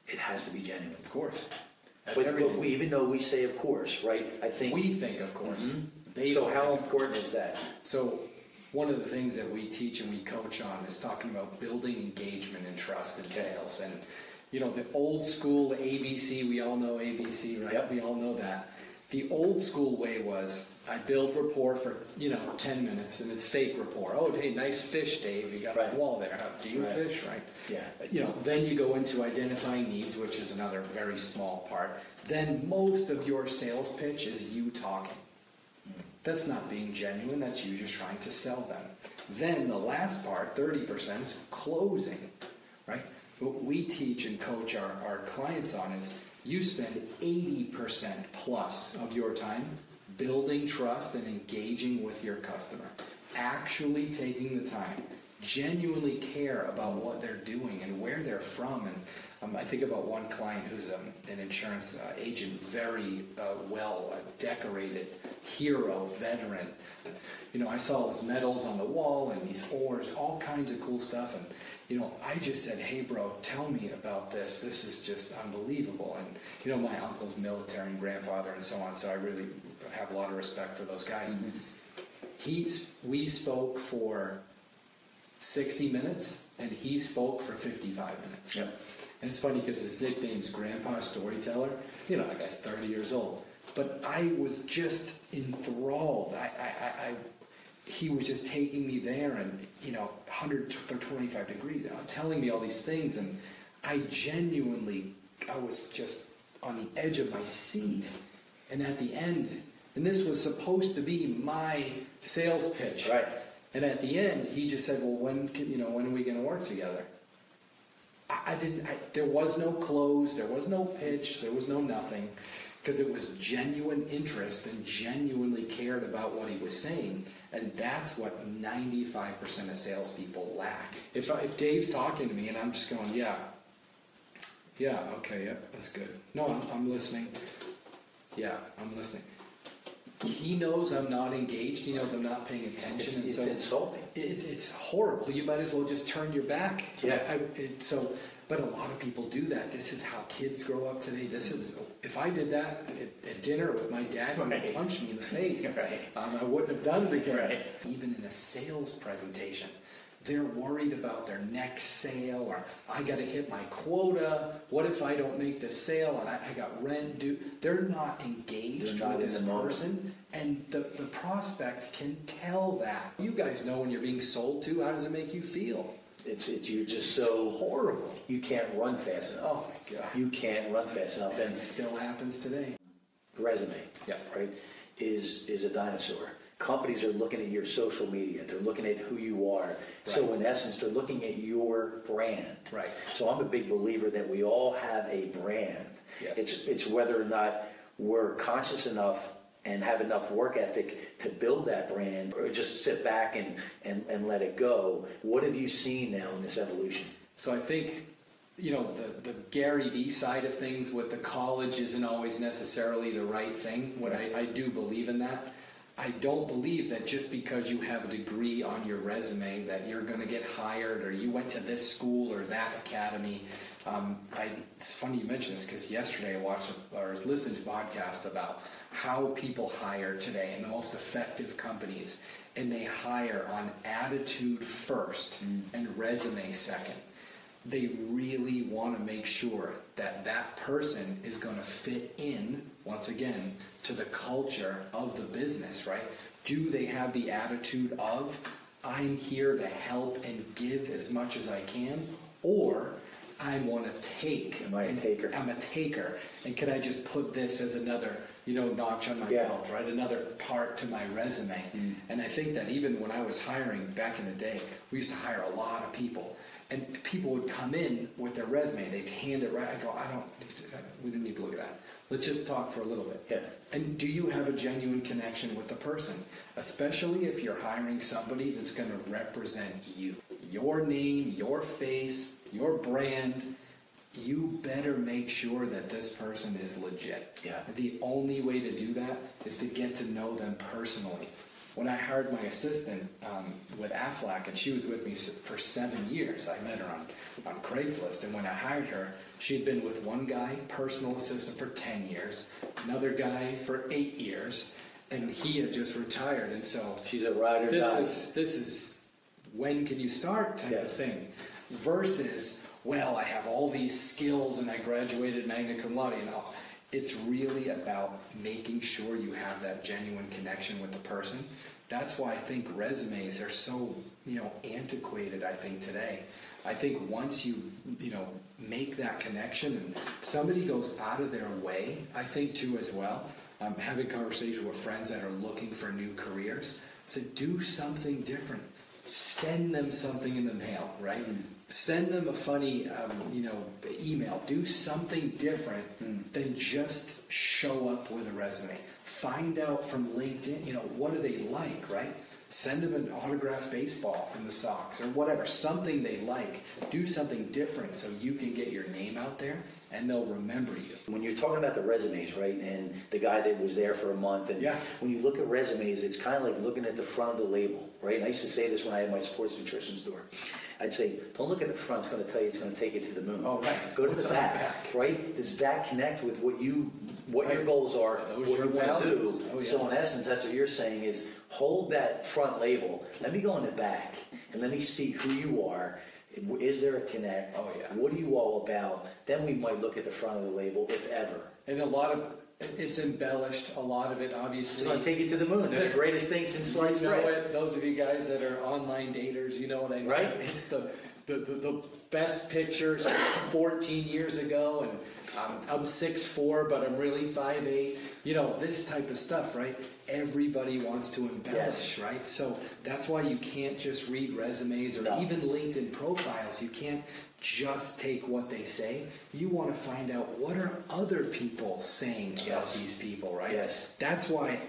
It has to be genuine. Of course. That's But everything. even though we say of course, right? I think We think of course. They So don't how think of important course. is that? So one of the things that we teach and we coach on is talking about building engagement and trust in sales. And the old school ABC, we all know ABC, right? Yep. We all know that. The old school way was I build rapport for 10 minutes, and it's fake rapport. Oh, hey, nice fish, Dave. You got a wall there. Do you fish, right? Yeah. Then you go into identifying needs, which is another very small part. Then most of your sales pitch is you talking. That's not being genuine. That's you just trying to sell them. Then the last part, 30%, is closing, right? What we teach and coach our clients on is you spend 80% plus of your time building trust and engaging with your customer, actually taking the time, genuinely care about what they're doing and where they're from. And I think about one client who's an insurance agent, very well decorated, hero, veteran. I saw his medals on the wall and these oars, all kinds of cool stuff. And I just said, hey bro, tell me about this. This is just unbelievable. And my uncle's military and grandfather and so on, so I really have a lot of respect for those guys. We spoke for 60 minutes and he spoke for 55 minutes. Yep. And it's funny because his nickname's Grandpa Storyteller. That guy's 30 years old. But I was just enthralled. He was just taking me there and, 125 degrees, telling me all these things. And I was just on the edge of my seat. And at the end, and this was supposed to be my sales pitch. Right. And at the end, he just said, well, when are we going to work together? There was no close, there was no pitch, there was no nothing, because it was genuine interest and genuinely cared about what he was saying. And that's what 95% of salespeople lack. If Dave's talking to me and I'm just going, yeah, okay, yeah, that's good. No, I'm listening. Yeah, I'm listening. He knows I'm not engaged. He knows I'm not paying attention. It's insulting. It's horrible. You might as well just turn your back. But a lot of people do that. This is how kids grow up today. If I did that at dinner with my dad, he would punch me in the face. Right. I wouldn't have done it again. Right. Even in a sales presentation, they're worried about their next sale, or I got to hit my quota. What if I don't make this sale and I got rent due? They're not engaged with this person, and the prospect can tell that. You guys know when you're being sold to. How does it make you feel? You're just so horrible. You can't run fast enough. Oh my God. You can't run fast enough. And it still happens today. Resume, right, is a dinosaur. Companies are looking at your social media. They're looking at who you are. Right. So in essence, they're looking at your brand. Right. So I'm a big believer that we all have a brand. Yes. It's whether or not we're conscious enough and have enough work ethic to build that brand, or just sit back and let it go. What have you seen now in this evolution? So I think, the Gary Vee side of things with the college isn't always necessarily the right thing. I do believe in that. I don't believe that just because you have a degree on your resume that you're going to get hired, or you went to this school or that academy. It's funny you mention this, because yesterday I watched or was listening to a podcast about how people hire today in the most effective companies, and they hire on attitude first and resume second. they really want to make sure that that person is going to fit in, once again, to the culture of the business, right? Do they have the attitude of, I'm here to help and give as much as I can, or I want to take. Am I a taker? I'm a taker. And can I just put this as another, notch on my belt, right? Another part to my resume. And I think that even when I was hiring back in the day, we used to hire a lot of people. And people would come in with their resume. They'd hand it right. I go, we don't need to look at that. Let's just talk for a little bit. Yeah. And do you have a genuine connection with the person? Especially if you're hiring somebody that's going to represent you. Your name, your face, your brand. You better make sure that this person is legit. Yeah. The only way to do that is to get to know them personally. When I hired my assistant with Aflac, and she was with me for 7 years, I met her on Craigslist, and when I hired her, she had been with one guy, personal assistant, for 10 years, another guy for 8 years, and he had just retired, and so she's a ride or die. This is when can you start type of thing, versus, well, I have all these skills and I graduated magna cum laude, and all. It's really about making sure you have that genuine connection with the person. That's why I think resumes are so, antiquated, I think, today. I think once you, make that connection and somebody goes out of their way, I think, too, as well. I'm having conversations with friends that are looking for new careers. So do something different. Send them something in the mail, right? Send them a funny, email. Do something different than just show up with a resume. Find out from LinkedIn, what do they like, right? Send them an autographed baseball from the Sox or whatever, something they like. Do something different so you can get your name out there and they'll remember you. When you're talking about the resumes, right, and the guy that was there for a month, and when you look at resumes, it's kind of like looking at the front of the label, right? And I used to say this when I had my sports nutrition store. I'd say, don't look at the front, it's going to tell you it's going to take you to the moon. Oh, right. Go to the back, right? Does that connect with what your goals are, what you want to do? Oh, yeah. So in essence, that's what you're saying is, hold that front label, let me go in the back, and let me see who you are. Is there a connect? Oh, yeah. What are you all about? Then we might look at the front of the label, if ever. And a lot of it's embellished, a lot of it, obviously. It's going to take you to the moon. They're the greatest thing since sliced bread. You know it. Those of you guys that are online daters, you know what I mean. Right? It's the best pictures 14 years ago, and I'm 6'4", but I'm really 5'8". This type of stuff, right? Everybody wants to embellish, right? So that's why you can't just read resumes or even LinkedIn profiles. You can't just take what they say. You want to find out what are other people saying about these people, right? Yes. That's why,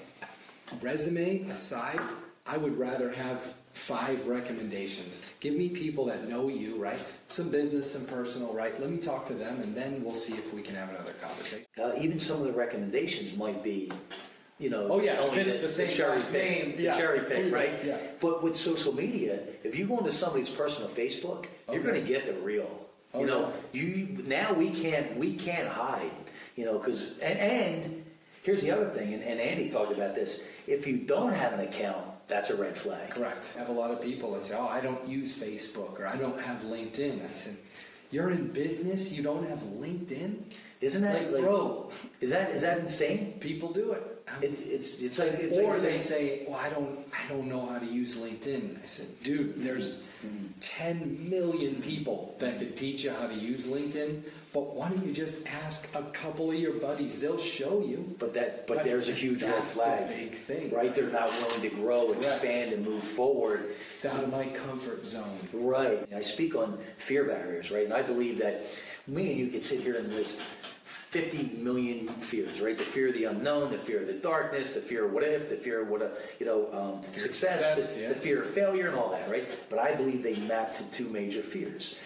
resume aside, I would rather have 5 recommendations. Give me people that know you, right? Some business, some personal, right? Let me talk to them, and then we'll see if we can have another conversation. Even some of the recommendations might be, if it's the same last name, cherry pick, right? Yeah. But with social media, if you go into somebody's personal Facebook, you're going to get the real. Now we can't hide, because and here's the other thing, and Andy talked about this. If you don't have an account, that's a red flag. Correct. I have a lot of people that say, I don't use Facebook or I don't have LinkedIn. I said, you're in business, you don't have LinkedIn? Isn't that bro? Is that insane? People do it. It's they say, I don't know how to use LinkedIn. I said, dude, there's 10 million people that could teach you how to use LinkedIn. But why don't you just ask a couple of your buddies? They'll show you. But there's a huge red flag. That's the big thing, right? They're not willing to grow, expand, and move forward. It's out of my comfort zone. Right. I speak on fear barriers, right? And I believe that me and you could sit here and list 50 million fears, right? The fear of the unknown, the fear of the darkness, the fear of what if, the fear of success, the fear of failure, and all that, right? But I believe they map to 2 major fears.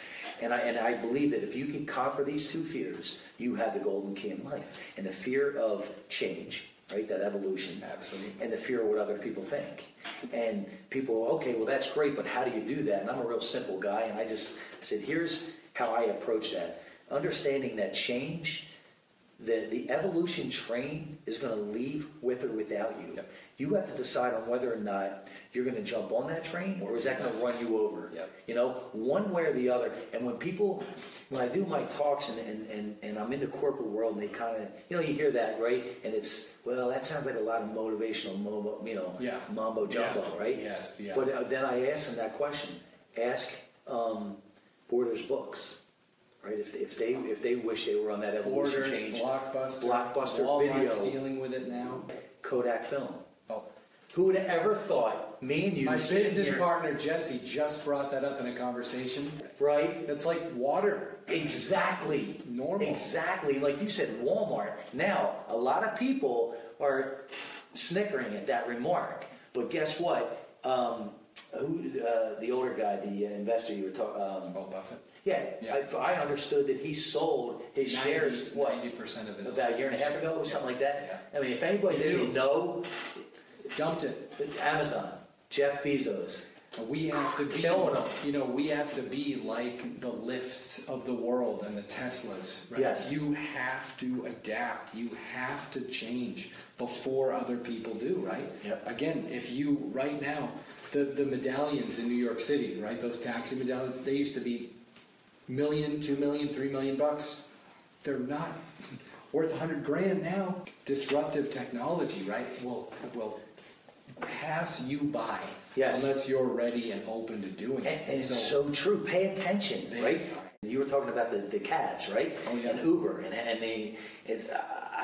And I believe that if you can conquer these 2 fears, you have the golden key in life. And the fear of change, right? That evolution. Absolutely. And the fear of what other people think. And people, okay, well, that's great, but how do you do that? And I'm a real simple guy, and I said, here's how I approach that. Understanding that change, the evolution train is going to leave with or without you. Yep. You have to decide on whether or not you're going to jump on that train, or is that going to run you over? Yep. You know, one way or the other. And when I do my talks and I'm in the corporate world, and they kind of, you know, you hear that, right? And it's, well, that sounds like a lot of motivational, mambo jumbo, right? Yes, yeah. But then I ask them that question. Ask Borders Books. Right, if they wish they were on that evolution Borders, change, Blockbuster Video, dealing with it now. Kodak Film. Oh, Who would have ever thought me and you? my business partner Jesse just brought that up in a conversation. Right, It's like water. exactly, Normal. exactly. Like you said, Walmart. Now, a lot of people are snickering at that remark, but guess what? The older guy, the investor you were talking, Buffett. Yeah, Yeah. I understood that he sold his shares, 90% of his. about a year and a half ago or something like that? Yeah. I mean, if anybody didn't know, Dumped it. Amazon, Jeff Bezos, We have to be, killing them. you know, we have to be like the Lyfts of the world and the Teslas. Right? Yes. You have to adapt. You have to change before other people do, right? Yep. Again, if you, right now, the medallions in New York City, right? Those taxi medallions, they used to be $1 million, $2 million, $3 million bucks. They're not worth $100,000 now. Disruptive technology, right? Will pass you by. Yes. Unless you're ready and open to doing it. And it's so true. Pay attention, right? time. You were talking about the cabs, right? Oh, yeah. And Uber, and it's.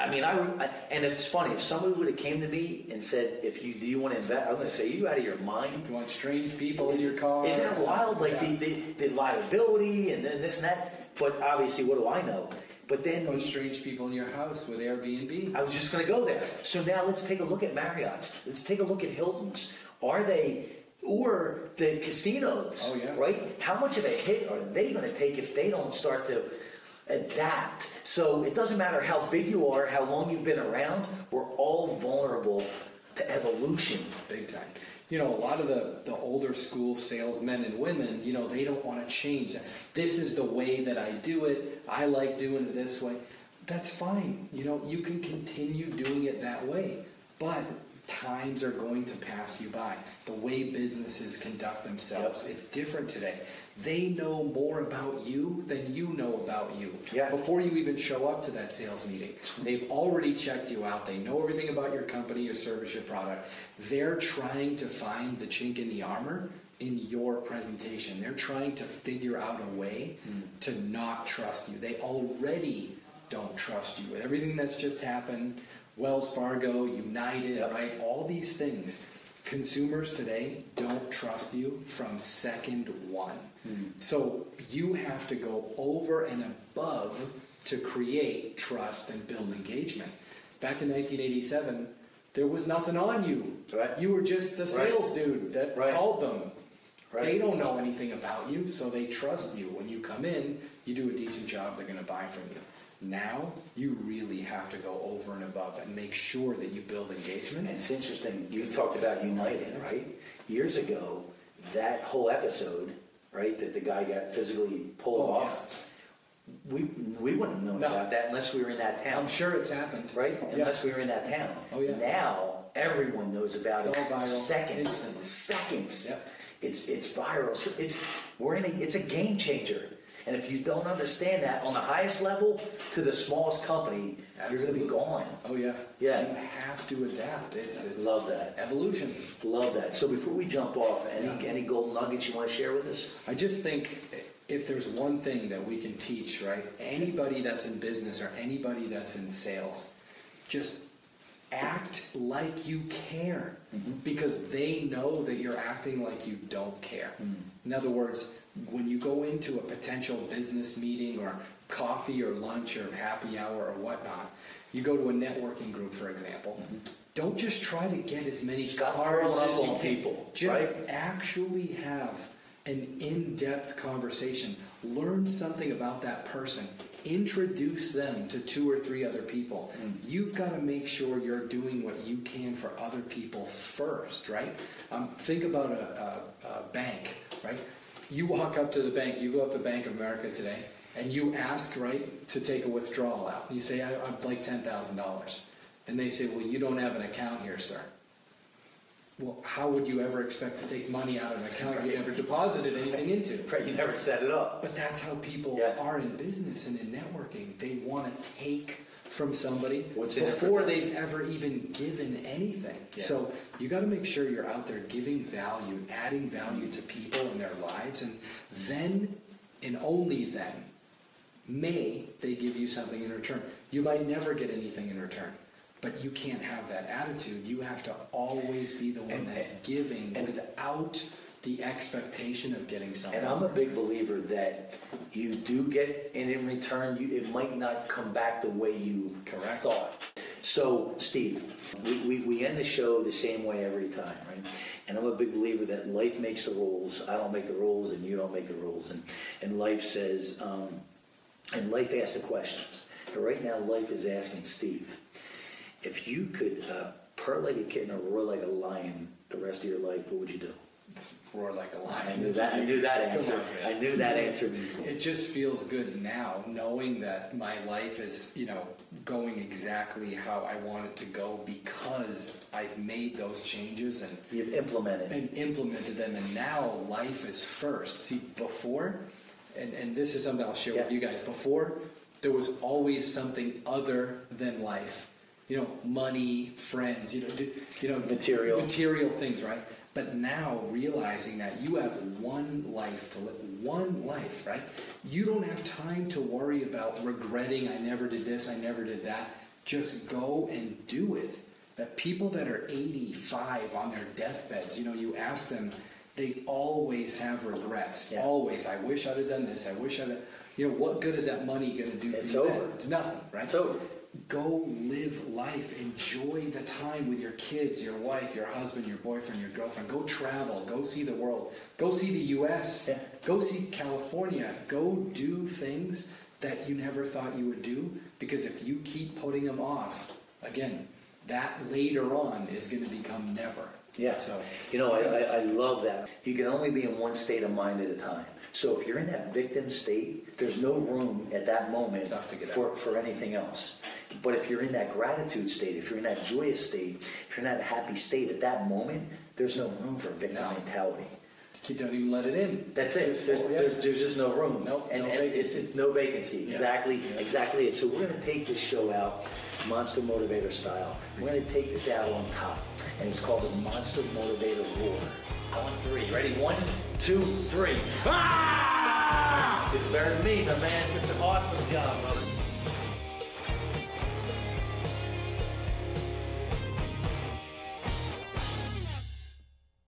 And it's funny, if somebody would have came to me and said, do you want to invest? I'm going to say, you out of your mind? You want strange people in your car? Isn't that wild? Like Yeah. the liability and then this and that. But obviously, what do I know? But then Those strange people in your house with Airbnb. I was just going to go there. So now let's take a look at Marriott's. Let's take a look at Hilton's. Are they, or the casinos, Oh, yeah. right? How much of a hit are they going to take if they don't start to adapt? So it doesn't matter how big you are, how long you've been around, we're all vulnerable to evolution. Big time. You know, a lot of the older school salesmen and women, you know, they don't want to change that. This is the way that I do it. I like doing it this way. That's fine. You know, you can continue doing it that way. But times are going to pass you by. The way businesses conduct themselves, It's different today. They know more about you than you know about you. Yeah. Before you even show up to that sales meeting, they've already checked you out. They know everything about your company, your service, your product. They're trying to find the chink in the armor in your presentation. They're trying to figure out a way to not trust you. They already don't trust you. With everything that's just happened, Wells Fargo, United, Yep. right? All these things. Consumers today don't trust you from second one. So you have to go over and above to create trust and build engagement. Back in 1987, there was nothing on you. Right. You were just the sales dude that Right. called them. Right. They don't know anything about you, so they trust you. When you come in, you do a decent job, they're going to buy from you. Now, you really have to go over and above and make sure that you build engagement. And it's interesting, you talked about United, right? Years ago, that whole episode, right, that the guy got physically pulled off, we wouldn't have known about that unless we were in that town. I'm sure it's happened. Right? Yeah. Unless we were in that town. Oh, yeah. Now, everyone knows about It's it. all viral. Seconds. Instantly. Seconds. Yep. It's viral. So it's a game changer. And if you don't understand that on the highest level to the smallest company, you're going to be gone. Oh, yeah. Yeah. You have to adapt. It's Love that. evolution. Love that. So before we jump off, any golden nuggets you want to share with us? I just think if there's one thing that we can teach, right, anybody that's in business or anybody that's in sales, just act like you care, because they know that you're acting like you don't care. In other words, when you go into a potential business meeting or coffee or lunch or happy hour or whatnot, you go to a networking group, for example, don't just try to get as many cards as you can. People, just right? actually have an in-depth conversation. Learn something about that person. Introduce them to 2 or 3 other people. You've got to make sure you're doing what you can for other people first, right? Think about a bank, right? You walk up to the bank, you go up to Bank of America today, and you ask, right, to take a withdrawal out. You say, I'd like $10,000. And they say, well, you don't have an account here, sir. Well, how would you ever expect to take money out of an account you never deposited anything into? Right, you never set it up. But that's how people are in business and in networking. They want to take from somebody before they've ever even given anything. Yeah. So you got to make sure you're out there giving value, adding value to people in their lives, and then, and only then, may they give you something in return. You might never get anything in return. But you can't have that attitude. You have to always be the one that's giving without the expectation of getting something. And I'm a big believer that you do get, and in return, it might not come back the way you thought. So, Steve, we end the show the same way every time, right? And I'm a big believer that life makes the rules. I don't make the rules, and you don't make the rules. And life says, and life asks the questions. But right now, life is asking Steve, if you could purr like a kitten or roar like a lion the rest of your life, what would you do? Roar like a lion. I knew that answer. I knew that answer. It just feels good now, knowing that my life is, going exactly how I want it to go because I've made those changes and you've implemented them, and now life is first. See, before, and this is something I'll share with you guys. Before, there was always something other than life. Money, friends, material things, right? But now realizing that you have one life to live, right? You don't have time to worry about regretting, I never did this, I never did that. Just go and do it. That people that are 85 on their deathbeds, you ask them, they always have regrets. Yeah. Always. I wish I'd have done this. I wish I'd have, what good is that money going to do for you? It's over. Then? It's nothing, right? It's over. Go live life. Enjoy the time with your kids, your wife, your husband, your boyfriend, your girlfriend. Go travel. Go see the world. Go see the U.S. Yeah. Go see California. Go do things that you never thought you would do, because if you keep putting them off, again, that later on is going to become never. Yeah. So, I love that. You can only be in one state of mind at a time. So if you're in that victim state, there's no room at that moment for anything else. But if you're in that gratitude state, if you're in that joyous state, if you're in that happy state at that moment, there's no room for victim mentality. You don't even let it in. That's it. There's just no room. Nope, and vacancy. It's no vacancy. Exactly it. So we're going to take this show out Monster Motivator style. We're going to take this out on top. And it's called the Monster Motivator Roar. On 3. Ready? 1, 2, 3. Ah! Did better than me, my man. Awesome job, brother.